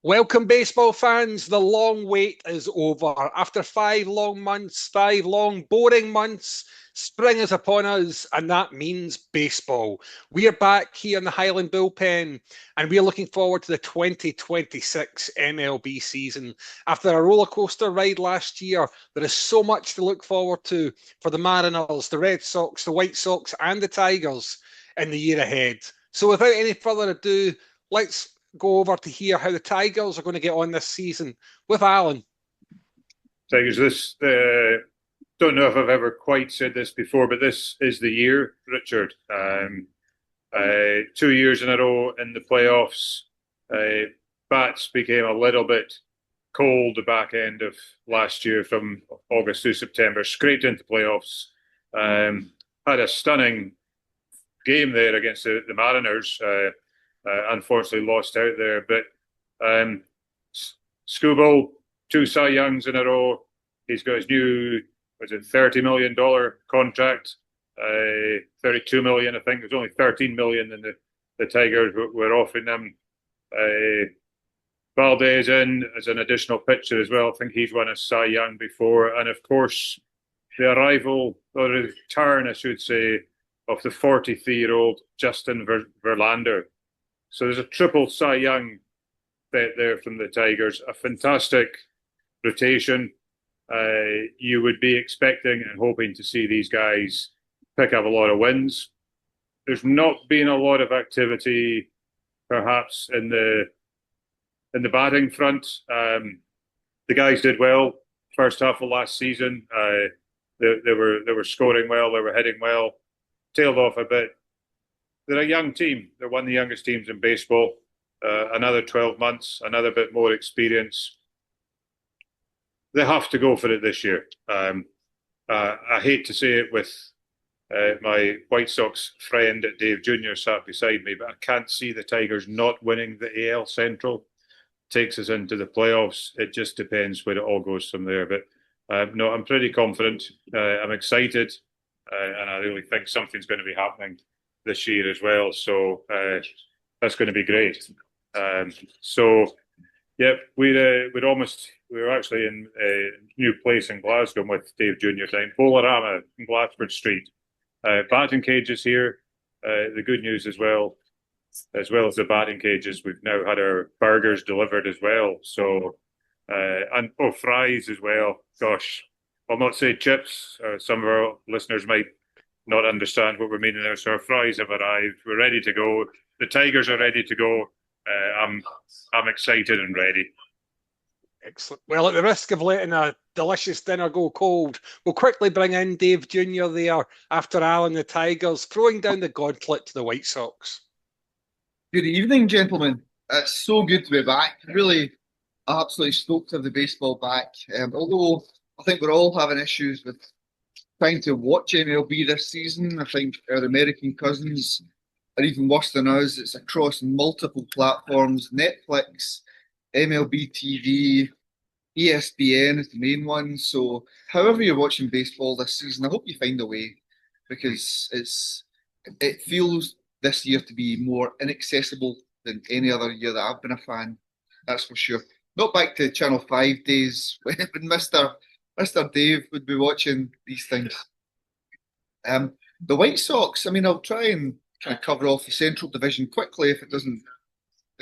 Welcome, baseball fans. The long wait is over. After 5 long months, 5 long boring months, spring is upon us, and that means baseball. We are back here in the Highland Bullpen, and we are looking forward to the 2026 MLB season. After a roller coaster ride last year, there is so much to look forward to for the Mariners, the Red Sox, the White Sox, and the Tigers in the year ahead. So without any further ado, let's go over to hear how the Tigers are going to get on this season with Alan. Tigers, don't know if I've ever quite said this before, but this is the year, Richard. 2 years in a row in the playoffs. Bats became a little bit cold the back end of last year from August to September, scraped into playoffs. Had a stunning game there against the Mariners. Unfortunately lost out there, but Scooble, 2 Cy Youngs in a row. He's got his new, $30 million contract, 32 million, I think. There's only 13 million in the Tigers were offering them. Valdez in as an additional pitcher as well. I think he's won a Cy Young before, and of course the arrival, or the return, I should say, of the 43-year-old Justin Verlander. So there's a triple Cy Young bet there from the Tigers. A fantastic rotation. You would be expecting and hoping to see these guys pick up a lot of wins. There's not been a lot of activity, perhaps, in the batting front. The guys did well first half of last season. They were scoring well. They were hitting well. Tailed off a bit. They're a young team. They're one of the youngest teams in baseball. Another 12 months, another bit more experience. They have to go for it this year. I hate to say it with my White Sox friend Dave Jr. sat beside me, but I can't see the Tigers not winning the AL Central. Takes us into the playoffs. It just depends where it all goes from there. But no, I'm pretty confident. I'm excited, and I really think something's going to be happening this year as well, so that's going to be great. So, yeah, we were actually in a new place in Glasgow with Dave Jr. time, Bolorama in Glasford Street. Batting cages here. The good news as well as the batting cages, we've now had our burgers delivered as well. So, and fries as well. Gosh, I'll not say chips. Some of our listeners might not understand what we're meaning there. So our fries have arrived. We're ready to go. The Tigers are ready to go. I'm excited and ready. Excellent. Well, at the risk of letting a delicious dinner go cold, we'll quickly bring in Dave Jr. there after Alan the Tigers, throwing down the gauntlet to the White Sox. Good evening, gentlemen. It's so good to be back. Really absolutely stoked to have the baseball back. Although I think we're all having issues with trying to watch MLB this season. I think our American cousins are even worse than us. It's across multiple platforms: Netflix, MLB TV, ESPN is the main one. So however you're watching baseball this season, I hope you find a way, because it feels this year to be more inaccessible than any other year that I've been a fan. That's for sure. Not back to Channel 5 days when Mr. Dave would be watching these things. The White Sox, I mean, I'll try and kind of cover off the Central Division quickly if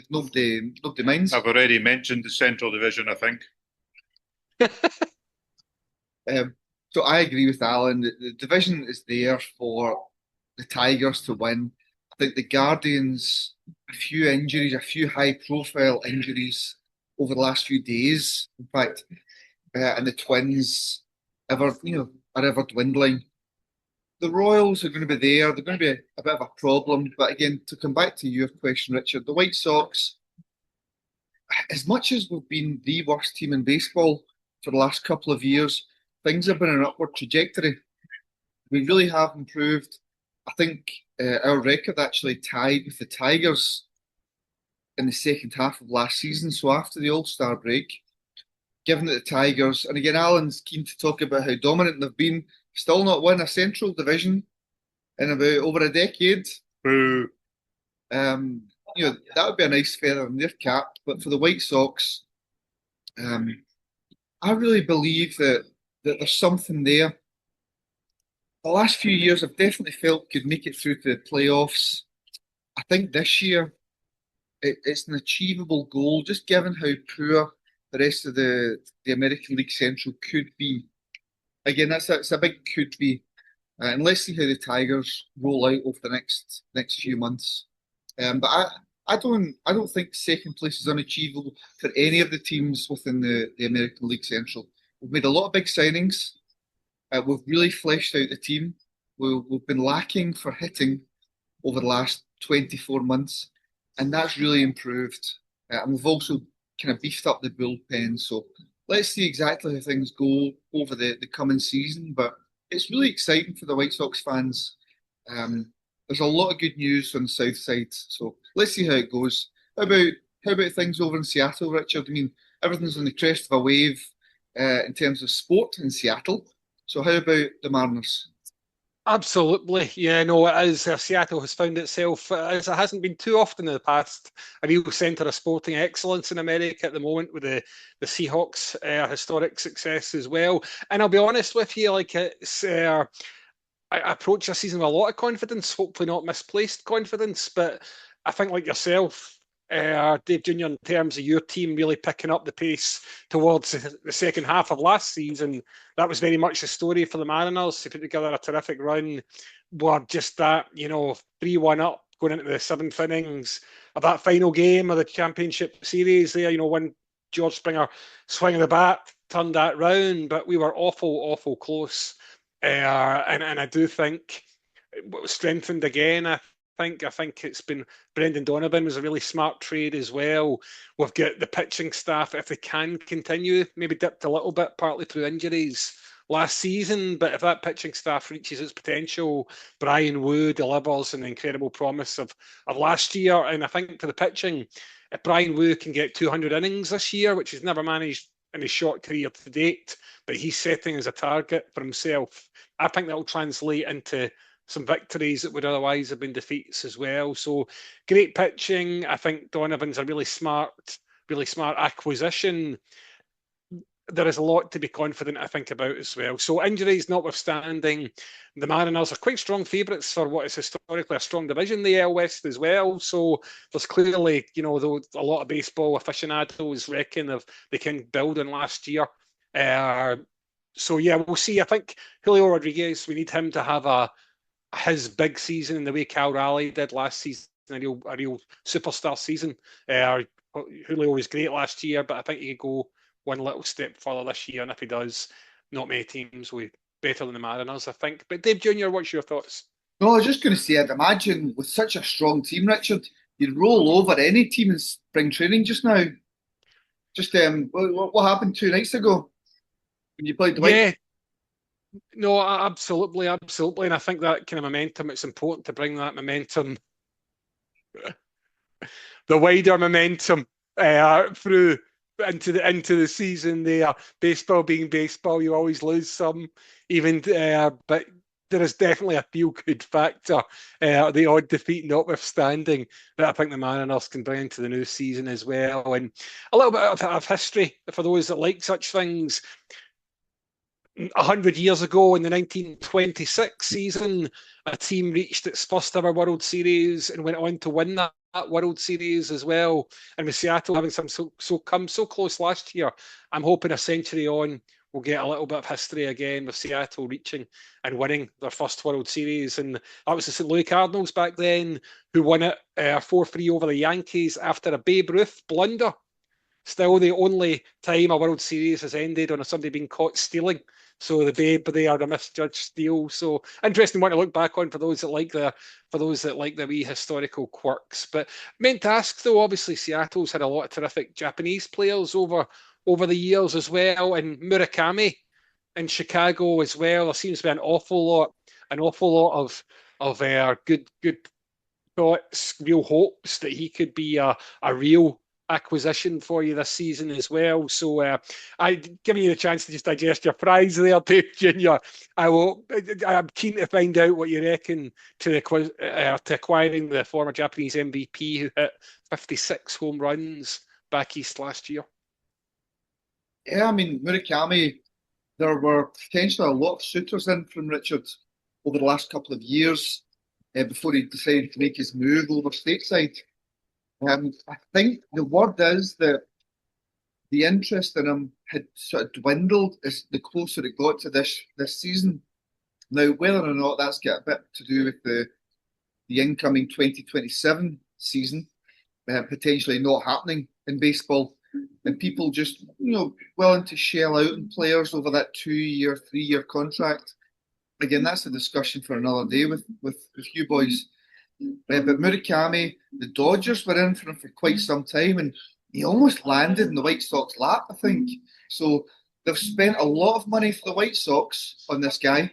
nobody minds. I've already mentioned the Central Division, I think. So I agree with Alan. The division is there for the Tigers to win. I think the Guardians a few injuries, a few high-profile injuries over the last few days. In fact, and the Twins are ever dwindling. The Royals are going to be there. They're going to be a bit of a problem. But again, to come back to your question, Richard, the White Sox, as much as we've been the worst team in baseball for the last couple of years, things have been an upward trajectory. We really have improved. I think our record actually tied with the Tigers in the second half of last season. So after the All-Star break, given that the Tigers, and again, Alan's keen to talk about how dominant they've been, still not won a Central Division in about over a decade. Boo. That would be a nice feather in their cap. But for the White Sox, I really believe that there's something there. The last few years, I've definitely felt could make it through to the playoffs. I think this year it's an achievable goal, just given how poor the rest of the American League Central could be. Again, it's a big could be. And let's see how the Tigers roll out over the next few months. But I don't think second place is unachievable for any of the teams within the American League Central. We've made a lot of big signings. We've really fleshed out the team. We've been lacking for hitting over the last 24 months, and that's really improved. And we've also kind of beefed up the bullpen. So let's see exactly how things go over the coming season. But it's really exciting for the White Sox fans. There's a lot of good news on the south side. So let's see how it goes. How about things over in Seattle, Richard? I mean, everything's on the crest of a wave in terms of sport in Seattle. So how about the Mariners? Absolutely. Yeah, no, it is. Seattle has found itself, as it hasn't been too often in the past, a real centre of sporting excellence in America at the moment with the Seahawks' historic success as well. And I'll be honest with you, like it's, I approach this season with a lot of confidence, hopefully not misplaced confidence, but I think like yourself, Dave Jr., in terms of your team really picking up the pace towards the second half of last season, that was very much the story for the Mariners. They put together a terrific run, were just that, 3-1 up going into the seventh innings of that final game of the championship series there, when George Springer swinging the bat turned that round, but we were awful close. And I do think it was strengthened again. I think it's been Brendan Donovan was a really smart trade as well. We've got the pitching staff, if they can continue, maybe dipped a little bit partly through injuries last season, but if that pitching staff reaches its potential, Brian Wu delivers an incredible promise of last year. And I think for the pitching, if Brian Wu can get 200 innings this year, which he's never managed in his short career to date, but he's setting as a target for himself, I think that will translate into some victories that would otherwise have been defeats as well. So great pitching. I think Donovan's a really smart acquisition. There is a lot to be confident, I think, about as well. So injuries notwithstanding, the Mariners are quite strong favourites for what is historically a strong division, the AL West as well. So there's clearly, though a lot of baseball aficionados reckon if they can build on last year. So yeah, we'll see. I think Julio Rodriguez, we need him to have his big season in the way Cal Raleigh did last season, a real superstar season. Julio was great last year, but I think he could go one little step further this year, and if he does, not many teams will be better than the Mariners, I think. But Dave Jr., what's your thoughts? No, I was just going to say, I'd imagine with such a strong team, Richard, you'd roll over any team in spring training just now. Just what happened 2 nights ago when you played the White? Yeah. No, absolutely. And I think that kind of momentum, it's important to bring that momentum, the wider momentum through into the season there. Baseball being baseball, you always lose some, but there is definitely a feel-good factor, the odd defeat notwithstanding, that I think the Mariners can bring into the new season as well. And a little bit of history for those that like such things. 100 years ago in the 1926 season, a team reached its first ever World Series and went on to win that World Series as well. And with Seattle having come so close last year, I'm hoping a century on we'll get a little bit of history again with Seattle reaching and winning their first World Series. And that was the St. Louis Cardinals back then who won it 4-3 over the Yankees after a Babe Ruth blunder. Still the only time a World Series has ended on somebody being caught stealing. So the Babe, they are the misjudged steal. So interesting one to look back on for those that like the wee historical quirks. But meant to ask though, obviously Seattle's had a lot of terrific Japanese players over the years as well, and Murakami in Chicago as well. There seems to be an awful lot of good thoughts, real hopes that he could be a real acquisition for you this season as well. So I giving you the chance to just digest your prize there, Dave Jr. I'm keen to find out what you reckon to acquiring the former Japanese MVP who hit 56 home runs back east last year. Yeah, I mean, Murakami, there were potentially a lot of suitors in from Richard over the last couple of years before he decided to make his move over stateside. I think the word is that the interest in him had sort of dwindled as the closer it got to this season. Now, whether or not that's got a bit to do with the incoming 2027 season potentially not happening in baseball, and people just willing to shell out on players over that 2-year, 3-year contract. Again, that's a discussion for another day with you boys. But Murakami, the Dodgers were in for him for quite some time, and he almost landed in the White Sox lap, I think. So they've spent a lot of money for the White Sox on this guy.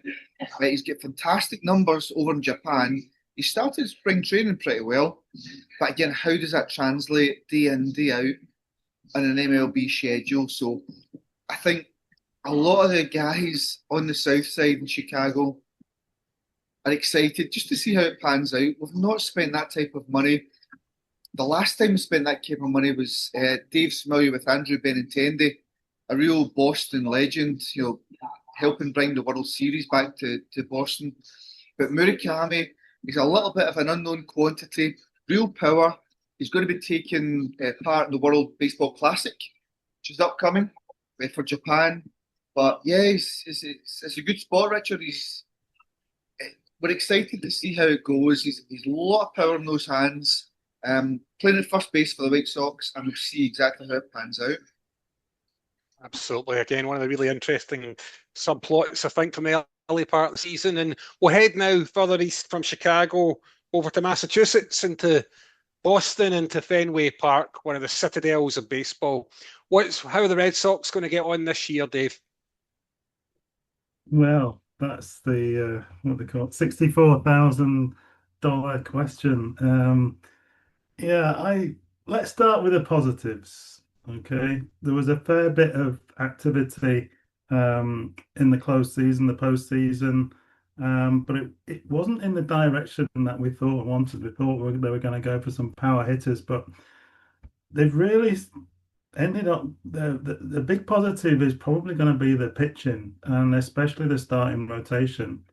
He's got fantastic numbers over in Japan. He started spring training pretty well. But again, how does that translate day in, day out on an MLB schedule? So I think a lot of the guys on the south side in Chicago are excited just to see how it pans out. We've not spent that type of money. The last time we spent that type of money was Dave's familiar with Andrew Benintendi, a real Boston legend, helping bring the World Series back to Boston. But Murakami, he's a little bit of an unknown quantity, real power. He's going to be taking part in the World Baseball Classic, which is upcoming for Japan. But yeah, it's a good spot, Richard. We're excited to see how it goes. He's a lot of power in those hands. Playing at first base for the White Sox, and we'll see exactly how it pans out. Absolutely. Again, one of the really interesting subplots, I think, from the early part of the season. And we'll head now further east from Chicago over to Massachusetts, Boston, into Fenway Park, one of the citadels of baseball. How are the Red Sox going to get on this year, Dave? Well, that's the what they call it, $64,000 question. Let's start with the positives. Okay, there was a fair bit of activity in the close season, the postseason, but it wasn't in the direction that we thought and wanted. We thought they were going to go for some power hitters, but they've really ended up. The big positive is probably going to be the pitching, and especially the starting rotation.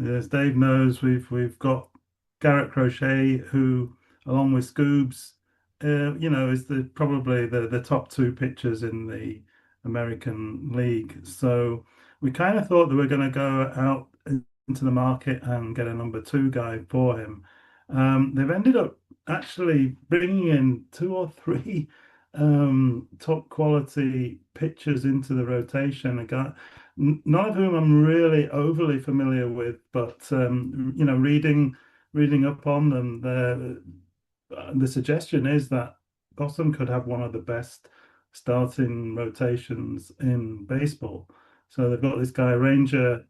As Dave knows, we've got Garrett Crochet, who, along with Scoobs, is probably the top 2 pitchers in the American League. So we kind of thought that we're going to go out into the market and get a number 2 guy for him. They've ended up actually bringing in 2 or 3 top quality pitchers into the rotation. None of whom I'm really overly familiar with, but reading up on them, the suggestion is that Boston could have one of the best starting rotations in baseball. So they've got this guy Ranger,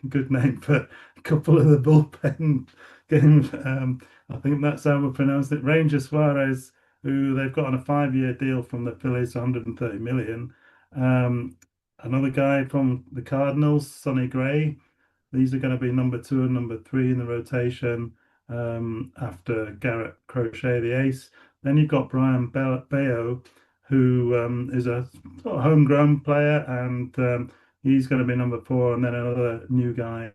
good name for a couple of the bullpen games. I think that's how we pronounce it. Ranger Suarez, who they've got on a 5-year deal from the Phillies, 130 million. Another guy from the Cardinals, Sonny Gray. These are going to be number 2 and number 3 in the rotation after Garrett Crochet, the ace. Then you've got Brian Bayo, who is a sort of homegrown player, and he's going to be number 4. And then another new guy,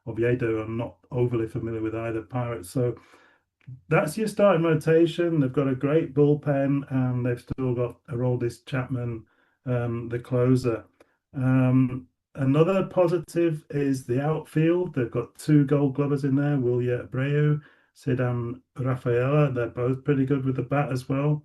Oviedo. I'm not overly familiar with either Pirates. So that's your starting rotation. They've got a great bullpen, and they've still got Aroldis Chapman, the closer. Another positive is the outfield. They've got two Gold Glovers in there, William Abreu, Cedam Rafaela. They're both pretty good with the bat as well.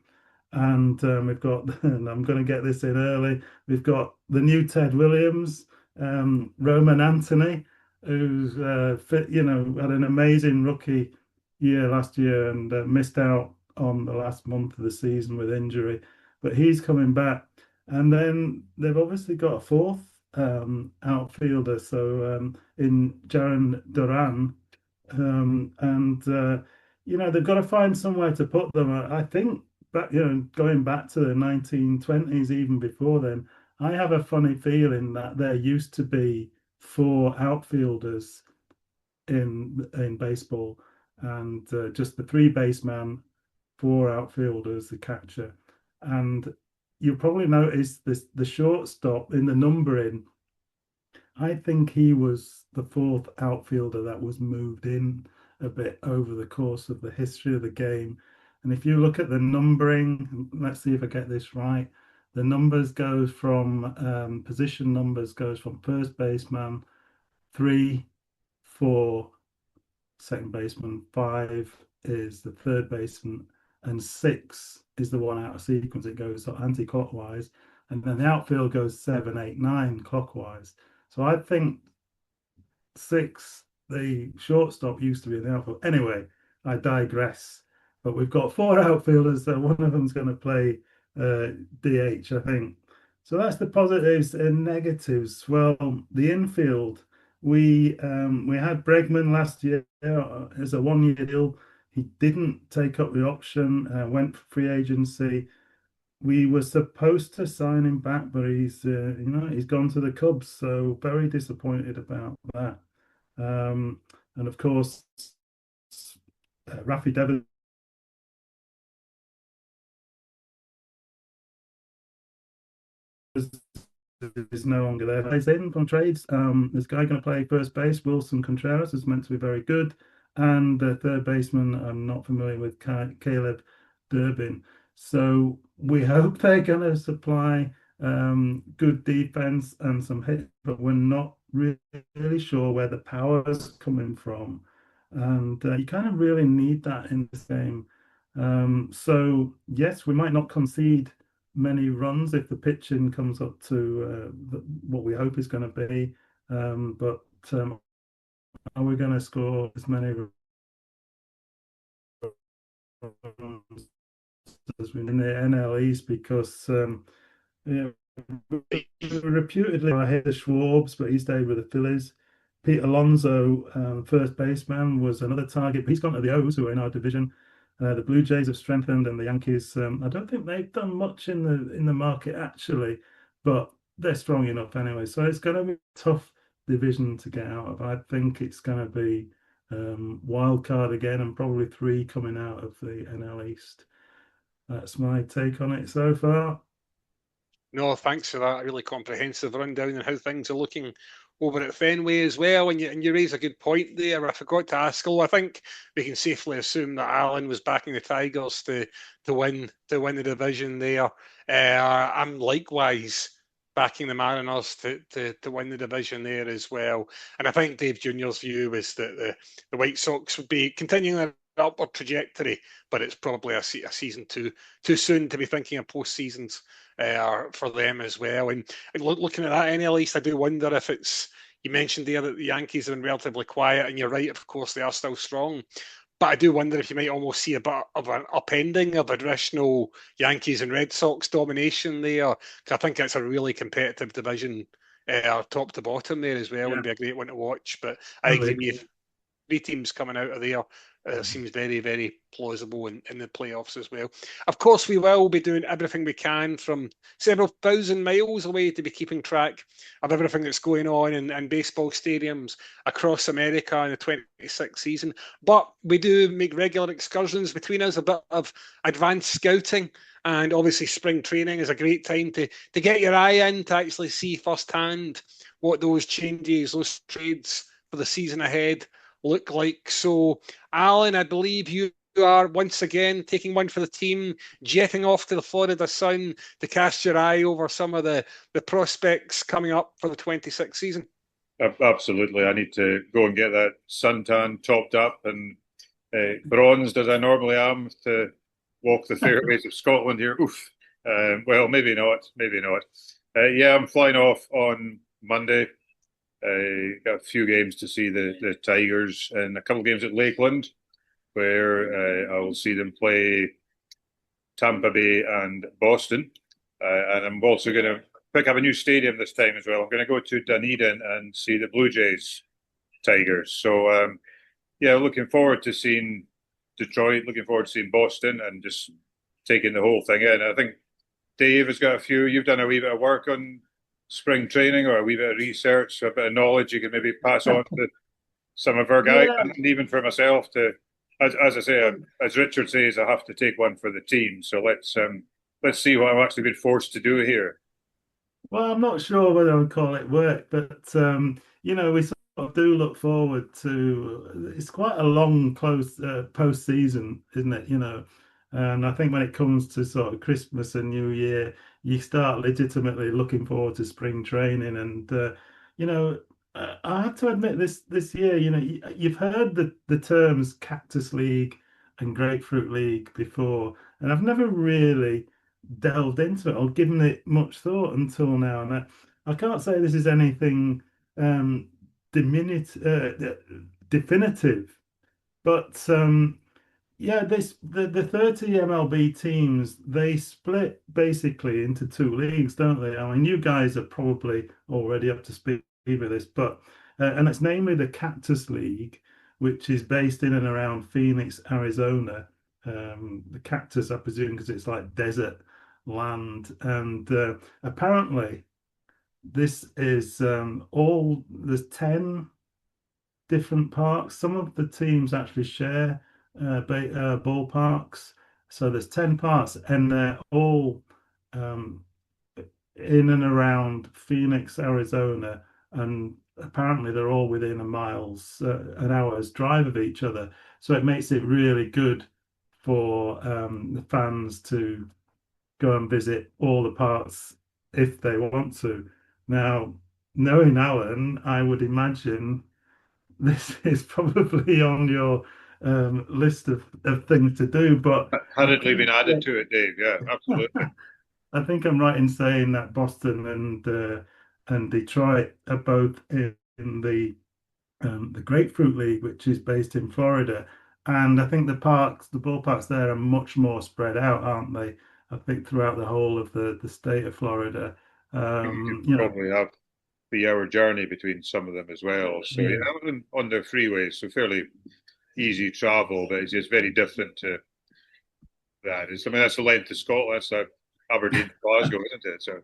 And we've got, and I'm going to get this in early, we've got the new Ted Williams, Roman Anthony, who's had an amazing rookie year last year and missed out on the last month of the season with injury. But he's coming back. And then they've obviously got a fourth outfielder, so in Jaron Duran, they've got to find somewhere to put them. I think that going back to the 1920s, even before then, I have a funny feeling that there used to be four outfielders in baseball, and just the three baseman, four outfielders, the catcher, and you'll probably notice this the shortstop in the numbering. I think he was the fourth outfielder that was moved in a bit over the course of the history of the game. And if you look at the numbering, let's see if I get this right. The numbers goes from position numbers goes from first baseman, 3, 4, second baseman, 5 is the third baseman, and 6 is the one out of sequence. It goes anti-clockwise, and then the outfield goes 7, 8, 9 clockwise. So I think 6, the shortstop, used to be in the outfield. Anyway, I digress. But we've got 4 outfielders, so one of them's going to play DH, I think. So that's the positives and negatives. Well, the infield, we had Bregman last year as a 1-year deal. He didn't take up the option, went for free agency. We were supposed to sign him back, but he's gone to the Cubs, so very disappointed about that. And of course, Rafi Devers is no longer there. He's in from trades. This guy going to play first base, Wilson Contreras, is meant to be very good. And the third baseman, I'm not familiar with, Caleb Durbin. So we hope they're going to supply good defense and some hits, but we're not really sure where the power is coming from. And you kind of really need that in this game. So, yes, we might not concede many runs if the pitching comes up to what we hope is going to be. But are we going to score as many runs as we in the NL East? Because reputedly I hate the Schwabs, but he stayed with the Phillies. Pete Alonso, first baseman, was another target. He's gone to the O's, who are in our division. The Blue Jays have strengthened, and the Yankees, I don't think they've done much in the market actually, but they're strong enough anyway. So it's going to be a tough division to get out of. I think it's going to be wild card again, and probably 3 coming out of the NL East. That's my take on it so far. No, thanks for that really comprehensive rundown on how things are looking over at Fenway as well. And you raise a good point there. I forgot to ask. I think we can safely assume that Alan was backing the Tigers to win the division there. I'm likewise backing the Mariners to win the division there as well. And I think Dave Jr.'s view is that the White Sox would be continuing their upward trajectory, but it's probably a season too soon to be thinking of postseasons for them as well. And looking at that NL East, I do wonder if it's, you mentioned there that the Yankees have been relatively quiet, and you're right, of course, they are still strong. But I do wonder if you might almost see a bit of an upending of a traditional Yankees and Red Sox domination there. I think it's a really competitive division, top to bottom there as well. It would be a great one to watch. But I agree with you. 3 teams coming out of there seems very, very plausible in the playoffs as well. Of course, we will be doing everything we can from several thousand miles away to be keeping track of everything that's going on in baseball stadiums across America in the 26th season. But we do make regular excursions between us, a bit of advanced scouting. And obviously, spring training is a great time to get your eye in, to actually see firsthand what those changes, those trades for the season ahead look like. So, Alan, I believe you are once again taking one for the team, jetting off to the Florida sun to cast your eye over some of the prospects coming up for the 26th season? Absolutely. I need to go and get that suntan topped up and bronzed as I normally am to walk the fairways of Scotland here. Oof. Well, maybe not. Maybe not. Yeah, I'm flying off on Monday. Got a few games to see the Tigers and a couple of games at Lakeland, where I will see them play Tampa Bay and Boston. And I'm also going to pick up a new stadium this time as well. I'm going to go to Dunedin and see the Blue Jays Tigers. So, yeah, looking forward to seeing Detroit, looking forward to seeing Boston, and just taking the whole thing in. I think Dave has got a few. You've done a wee bit of work on spring training or a wee bit of research, so a bit of knowledge you can maybe pass on to some of our guys, and even for myself to, as I say, as Richard says, I have to take one for the team. So let's see what I'm actually been forced to do here. Well, I'm not sure whether I would call it work, but we sort of do look forward to. It's quite a long, close post-season, isn't it? And I think when it comes to sort of Christmas and New Year, you start legitimately looking forward to spring training. And I have to admit, this year, you've heard the terms Cactus League and Grapefruit League before, and I've never really delved into it or given it much thought until now. And I can't say this is anything definitive, but yeah, the 30 MLB teams, they split basically into two leagues, don't they? I mean, you guys are probably already up to speed with this, but and it's namely the Cactus League, which is based in and around Phoenix, Arizona. The cactus, I presume, because it's like desert land, and apparently this is there's 10 different parks. Some of the teams actually share ballparks, so there's 10 parks, and they're all in and around Phoenix, Arizona, and apparently they're all within an hour's drive of each other. So it makes it really good for the fans to go and visit all the parts if they want to. Now, knowing Alan, I would imagine this is probably on your list of things to do, but Hurriedly been added to it, Dave. Yeah, absolutely. I think I'm right in saying that Boston and Detroit are both in the Grapefruit League, which is based in Florida. And I think the ballparks there are much more spread out, aren't they? I think throughout the whole of the state of Florida. You probably have 3-hour journey between some of them as well. So yeah, on the freeways, so fairly easy travel, but it's just very different to that. I mean, that's the length of Scotland. That's Aberdeen, Glasgow, isn't it? So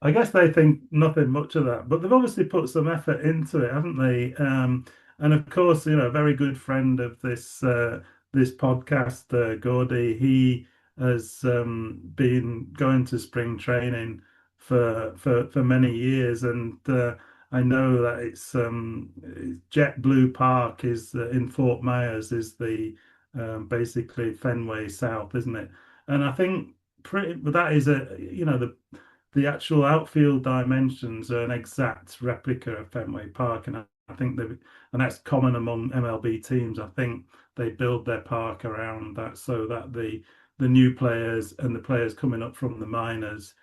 I guess they think nothing much of that, but they've obviously put some effort into it, haven't they? And of course, a very good friend of this podcast, Gordy, he has been going to spring training for many years, and I know that it's JetBlue Park is in Fort Myers is the basically Fenway South, isn't it? And I think but that is the actual outfield dimensions are an exact replica of Fenway Park, and I think and that's common among MLB teams. I think they build their park around that so that the new players and the players coming up from the minors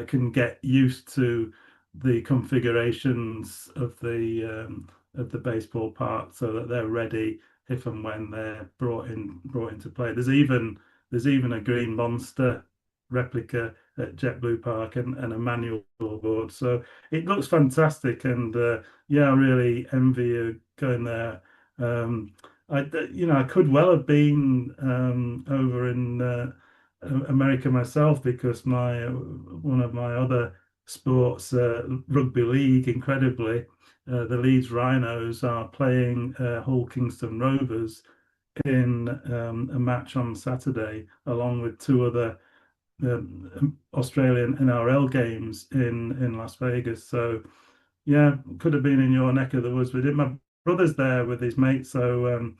can get used to the configurations of the baseball park, so that they're ready if and when they're brought into play. There's even a Green Monster replica at JetBlue Park and a manual board. So it looks fantastic, and yeah, I really envy you going there. I could well have been over in America myself, because one of my other sports, rugby league, incredibly, the Leeds Rhinos are playing Hull Kingston Rovers in a match on Saturday, along with two other Australian NRL games in Las Vegas. So yeah, could have been in your neck of the woods. We did. My brother's there with his mate, so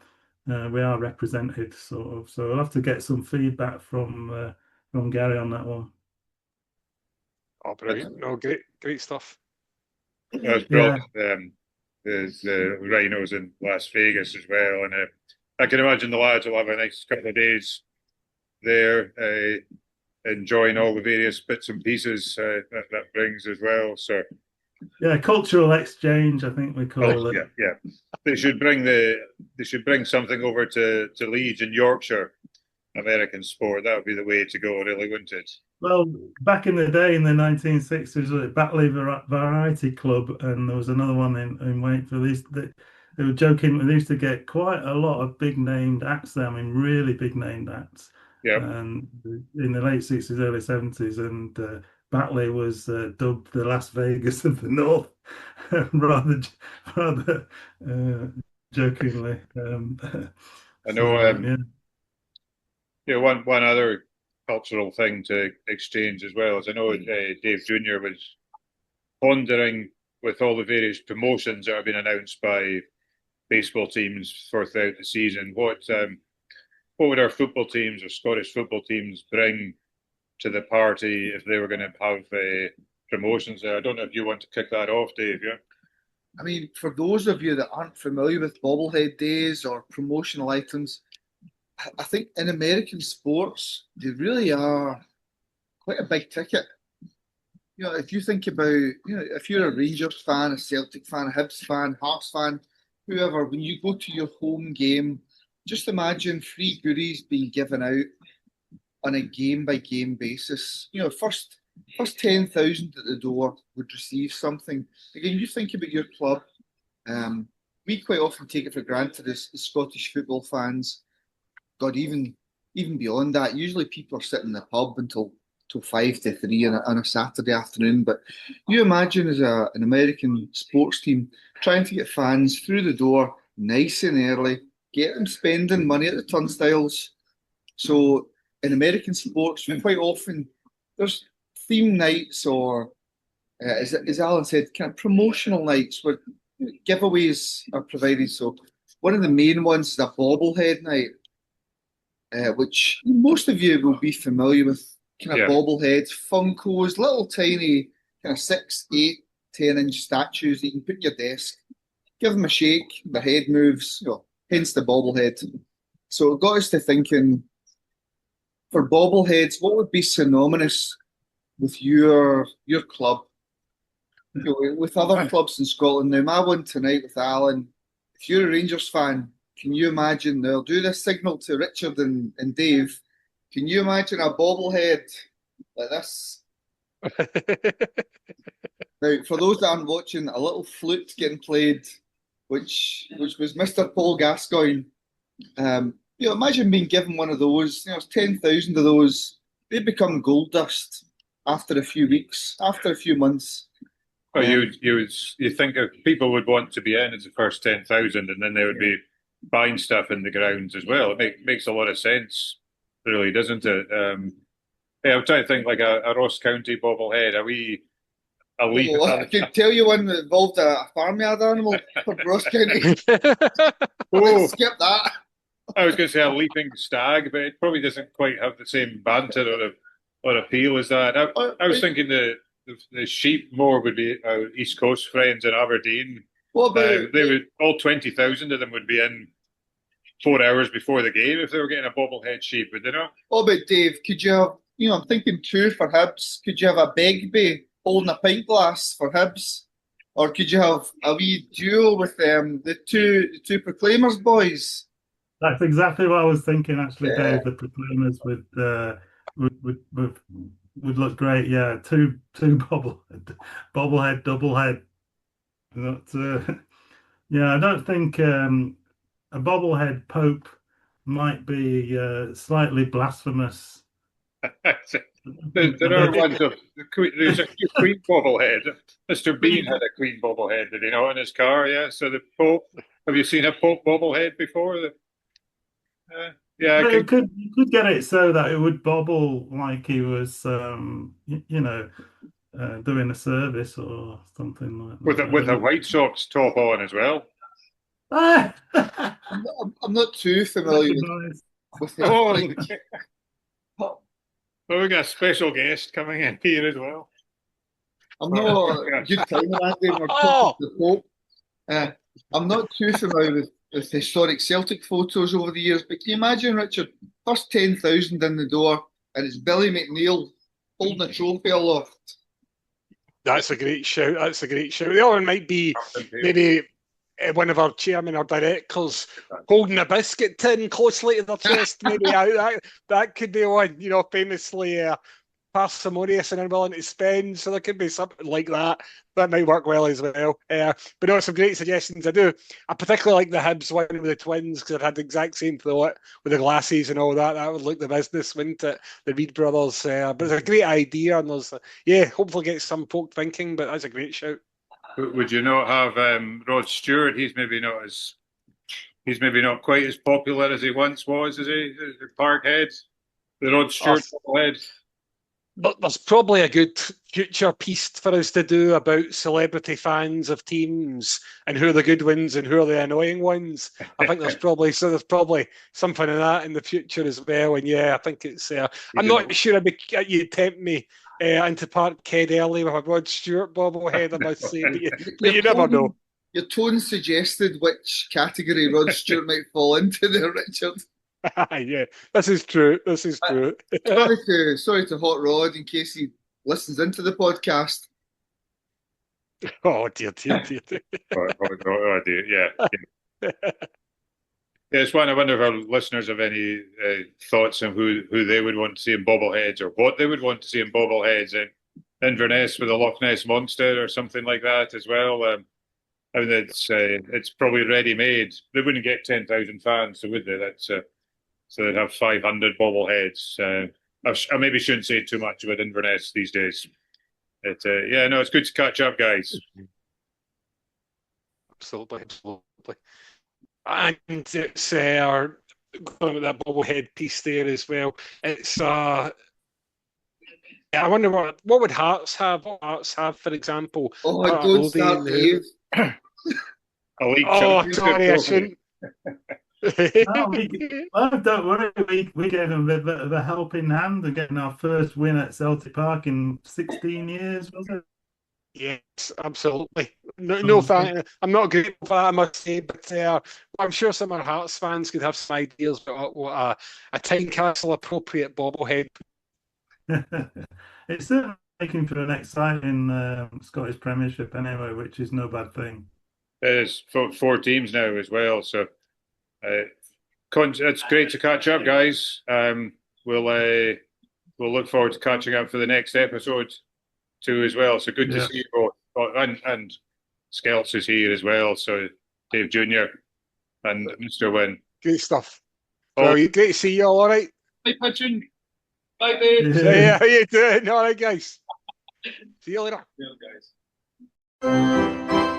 we are represented, sort of. So I'll have to get some feedback from Gary on that one. Oh, brilliant! No, great stuff. That's brilliant. There's the Rhinos in Las Vegas as well, and I can imagine the lads will have a nice couple of days there, enjoying all the various bits and pieces that brings as well. So yeah, cultural exchange, I think we call it. Yeah. They should bring something over to Leeds and Yorkshire, American sport. That would be the way to go, really, wouldn't it? Well, back in the day, in the 1960s, Batley Variety Club, and there was another one in Wakefield. They were joking. They used to get quite a lot of big named acts there. I mean, really big named acts. Yeah. And in the late 60s, early 70s, and Batley was dubbed the Las Vegas of the North, rather jokingly. I know. So, yeah. One other cultural thing to exchange as well is I know Dave Jr. was pondering with all the various promotions that have been announced by baseball teams throughout the season. What would our football teams or Scottish football teams bring to the party if they were going to have promotions there? I don't know if you want to kick that off, Dave. Yeah. I mean, for those of you that aren't familiar with bobblehead days or promotional items, I think in American sports, they really are quite a big ticket. You know, if you think about, if you're a Rangers fan, a Celtic fan, a Hibs fan, Hearts fan, whoever, when you go to your home game, just imagine free goodies being given out on a game-by-game basis. You know, first 10,000 at the door would receive something. Again, you think about your club. We quite often take it for granted as Scottish football fans. God, even beyond that, usually people are sitting in the pub until 5 to 3 on a Saturday afternoon. But you imagine as an American sports team trying to get fans through the door nice and early, get them spending money at the turnstiles. So in American sports, quite often there's theme nights or, as Alan said, kind of promotional nights where giveaways are provided. So one of the main ones is a bobblehead night, which most of you will be familiar with. Kind of bobbleheads, Funkos, little tiny kind of 6, 8, 10-inch statues that you can put in your desk. Give them a shake, the head moves, hence the bobblehead. So it got us to thinking, for bobbleheads, what would be synonymous with your club? With other clubs in Scotland. Now, my one tonight with Alan, if you're a Rangers fan, can you imagine, they'll do this signal to Richard and Dave, can you imagine a bobblehead like this? Now, for those that aren't watching, a little flute getting played, which was Mr. Paul Gascoigne. Imagine being given one of those. 10,000 of those. They become gold dust after a few weeks, after a few months. Well, you think if people would want to be in as the first 10,000, and then they would be buying stuff in the grounds as well. It makes a lot of sense. Really, doesn't it? I'm trying to think like a Ross County bobblehead. Are we a leap? I could tell you one that involved a farmyard animal for Ross County. Oh, skip that. I was going to say a leaping stag, but it probably doesn't quite have the same banter or appeal as that. I was thinking the sheep more would be our East Coast friends in Aberdeen. What about they would all 20,000 of them would be in 4 hours before the game if they were getting a bobblehead sheep, would they not? What about Dave? Could you have, I'm thinking 2 for Hibs. Could you have a Begbie holding a pint glass for Hibs? Or could you have a wee duel with the two Proclaimers boys? That's exactly what I was thinking, actually, Dave. The Proclaimers would look great. Yeah, two bobblehead, doublehead. I don't think a bobblehead Pope might be slightly blasphemous. There are ones of there's a Queen bobblehead. Mr. Bean had a Queen bobblehead, did he not, in his car? Yeah. So the Pope. Have you seen a Pope bobblehead before? You could get it so that it would bobble like he was, doing a service or something like that. With a White Sox top on as well. Ah! I'm not too familiar with the Oh, well, well, we got a special guest coming in here as well. I'm not good timing, Andy. We're talking to the Pope. I'm not too familiar with historic Celtic photos over the years, but can you imagine, Richard, first 10,000 in the door, and it's Billy McNeil holding a trophy aloft. That's a great shout. That's a great shout. The other one might be maybe one of our chairmen or directors holding a biscuit tin closely to their chest. Maybe that could be one, famously parsimonious and unwilling to spend. So there could be something like that. That might work well as well. But no, some great suggestions. I particularly like the Hibs one with the twins because I've had the exact same thought with the glasses and all that. That would look the business, wouldn't it? The Reed brothers. But it's a great idea, and hopefully get some folk thinking. But that's a great shout. Would you not have Rod Stewart? He's maybe not quite as popular as he once was, is he? The Parkhead, the Rod Stewart bobblehead. But there's probably a good future piece for us to do about celebrity fans of teams and who are the good ones and who are the annoying ones. I think there's probably something in that in the future as well. And I think it's. I'm not sure you'd tempt me into Parkhead early with a Rod Stewart bobblehead, I must say, but you never know. Your tone suggested which category Rod Stewart might fall into there, Richard. Yeah, this is true. Sorry to Hot Rod in case he listens into the podcast. Oh dear. Oh dear. Yeah. It's one. I wonder if our listeners have any thoughts on who they would want to see in bobbleheads or what they would want to see in bobbleheads in Inverness with a Loch Ness monster or something like that as well. I mean, it's probably ready made. They wouldn't get 10,000 fans, so would they? So they'd have 500 bobbleheads. I maybe shouldn't say too much about Inverness these days. It's good to catch up, guys. Absolutely. And it's going with that bobblehead piece there as well. It's I wonder what would Hearts have? What Hearts have, for example? Don't start, Dave. Sorry, I shouldn't. Don't worry. We gave them a bit of a helping hand and getting our first win at Celtic Park in 16 years, was it? Yes, absolutely. No, I'm not grateful for that, I must say, but I'm sure some of our Hearts fans could have some ideas about what a time capsule appropriate bobblehead. It's certainly making for an exciting Scottish Premiership anyway, which is no bad thing. There's 4 teams now as well, so it's great to catch up, guys. We'll look forward to catching up for the next episode too as well. So good to see you both. And Skelts is here as well. So Dave Jr. and Mr. Wynn. Great stuff. Great to see you all right. Bye, Pigeon. Bye, Dave. Yeah, how you doing? All right, guys. See you later. See you, guys.